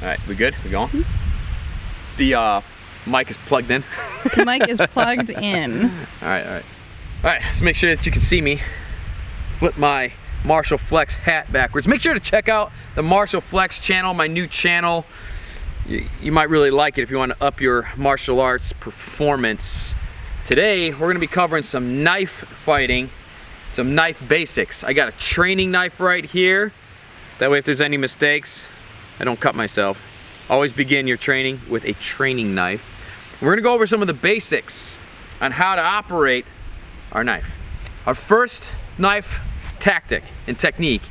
All right, we good? We going? The mic is plugged in. The mic is plugged in. All right, all right. All right, let's make sure that you can see me. Flip my Martial Flex hat backwards. Make sure to check out the Martial Flex channel, my new channel. You might really like it if you want to up your martial arts performance. Today, we're going to be covering some knife fighting, some knife basics. I got a training knife right here. That way, if there's any mistakes, I don't cut myself. Always begin your training with a training knife. We're going to go over some of the basics on how to operate our knife. Our first knife tactic and technique,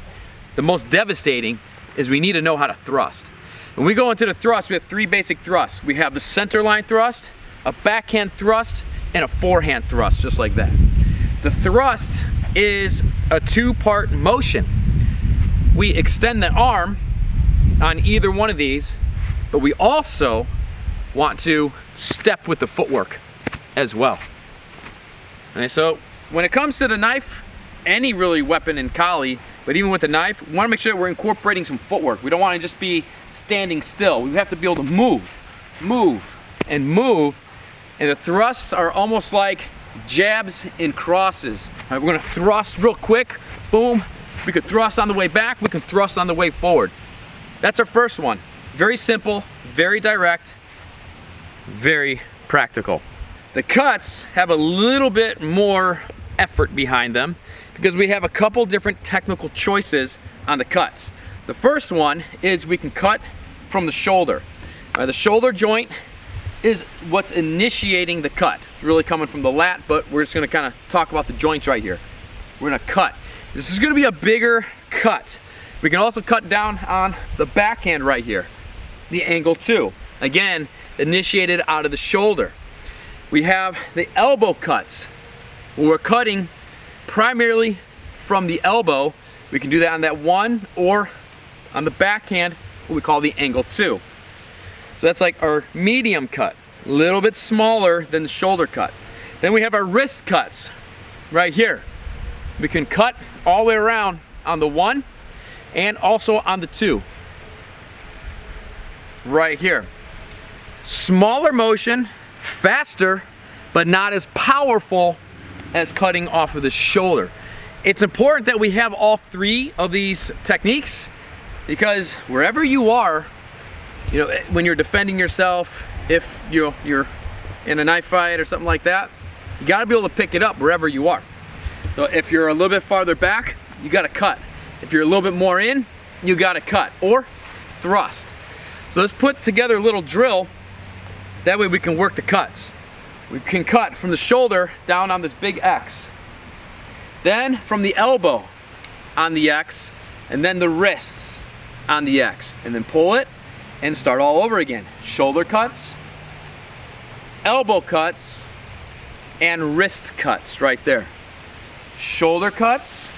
the most devastating, is we need to know how to thrust. When we go into the thrust, we have three basic thrusts. We have the center line thrust, a backhand thrust, and a forehand thrust, just like that. The thrust is a two-part motion. We extend the arm on either one of these, but we also want to step with the footwork as well. Okay, so when it comes to the knife, any really weapon in Kali, but even with the knife, we want to make sure that we're incorporating some footwork. We don't want to just be standing still. We have to be able to move, and move. And the thrusts are almost like jabs and crosses. All right, we're going to thrust real quick. Boom. We could thrust on the way back. We can thrust on the way forward. That's our first one. Very simple, very direct, very practical. The cuts have a little bit more effort behind them because we have a couple different technical choices on the cuts. The first one is we can cut from the shoulder. The shoulder joint is what's initiating the cut. It's really coming from the lat, but we're just going to kind of talk about the joints right here. We're going to cut. This is going to be a bigger cut. We can also cut down on the backhand right here, the angle 2. Again, initiated out of the shoulder. We have the elbow cuts. When we're cutting primarily from the elbow, we can do that on that 1 or on the backhand, what we call the angle 2. So that's like our medium cut, a little bit smaller than the shoulder cut. Then we have our wrist cuts right here. We can cut all the way around on the 1 and also on the 2. Right here. Smaller motion, faster, but not as powerful as cutting off of the shoulder. It's important that we have all three of these techniques because wherever you are, when you're defending yourself, if you're in a knife fight or something like that, you got to be able to pick it up wherever you are. So if you're a little bit farther back, you got to cut. If you're a little bit more in, you got to cut or thrust. So let's put together a little drill. That way we can work the cuts. We can cut from the shoulder down on this big X. Then from the elbow on the X, and then the wrists on the X. And then pull it and start all over again. Shoulder cuts, elbow cuts, and wrist cuts right there. Shoulder cuts,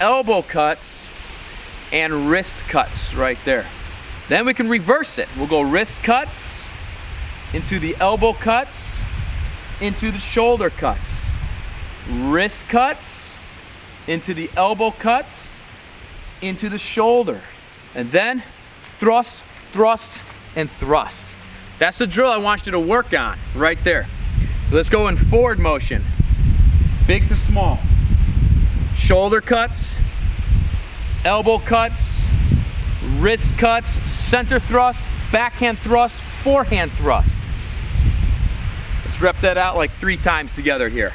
elbow cuts, and wrist cuts right there. Then we can reverse it. We'll go wrist cuts into the elbow cuts, into the shoulder cuts. Wrist cuts into the elbow cuts, into the shoulder. And then thrust, thrust, and thrust. That's the drill I want you to work on right there. So let's go in forward motion. Big to small. Shoulder cuts, elbow cuts, wrist cuts, center thrust, backhand thrust, forehand thrust. Let's rep that out like 3 times together here.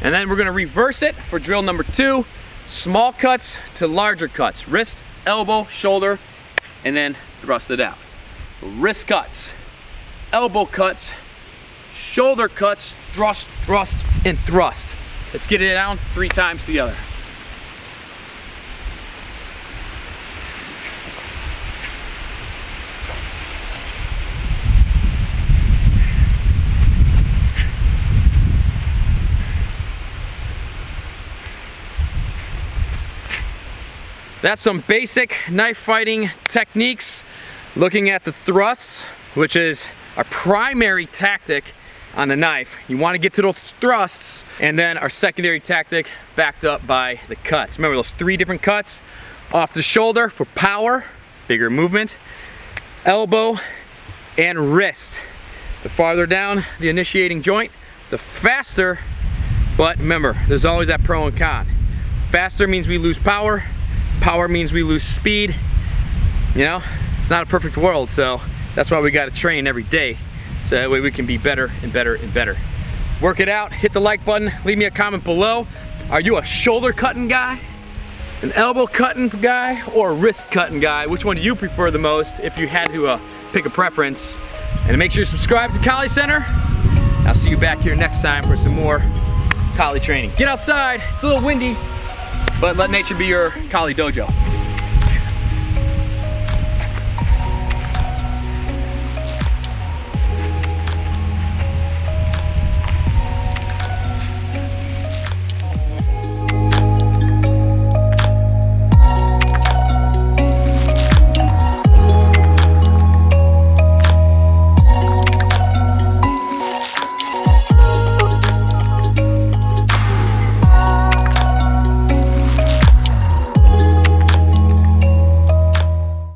And then we're going to reverse it for drill number 2. Small cuts to larger cuts. Wrist, elbow, shoulder, and then thrust it out. Wrist cuts, elbow cuts, shoulder cuts, thrust, thrust, and thrust. Let's get it down 3 times together. That's some basic knife fighting techniques. Looking at the thrusts, which is our primary tactic on the knife. You want to get to those thrusts, and then our secondary tactic backed up by the cuts. Remember those 3 different cuts? Off the shoulder for power, bigger movement, elbow, and wrist. The farther down the initiating joint, the faster, but remember, there's always that pro and con. Faster means we lose power, power means we lose speed. You know, it's not a perfect world, so that's why we gotta train every day, so that way we can be better and better and better. Work it out, hit the like button, leave me a comment below. Are you a shoulder cutting guy, an elbow cutting guy, or a wrist cutting guy? Which one do you prefer the most if you had to pick a preference? And make sure you subscribe to Collie Center. I'll see you back here next time for some more collie training. Get outside, it's a little windy, but let nature be your collie dojo.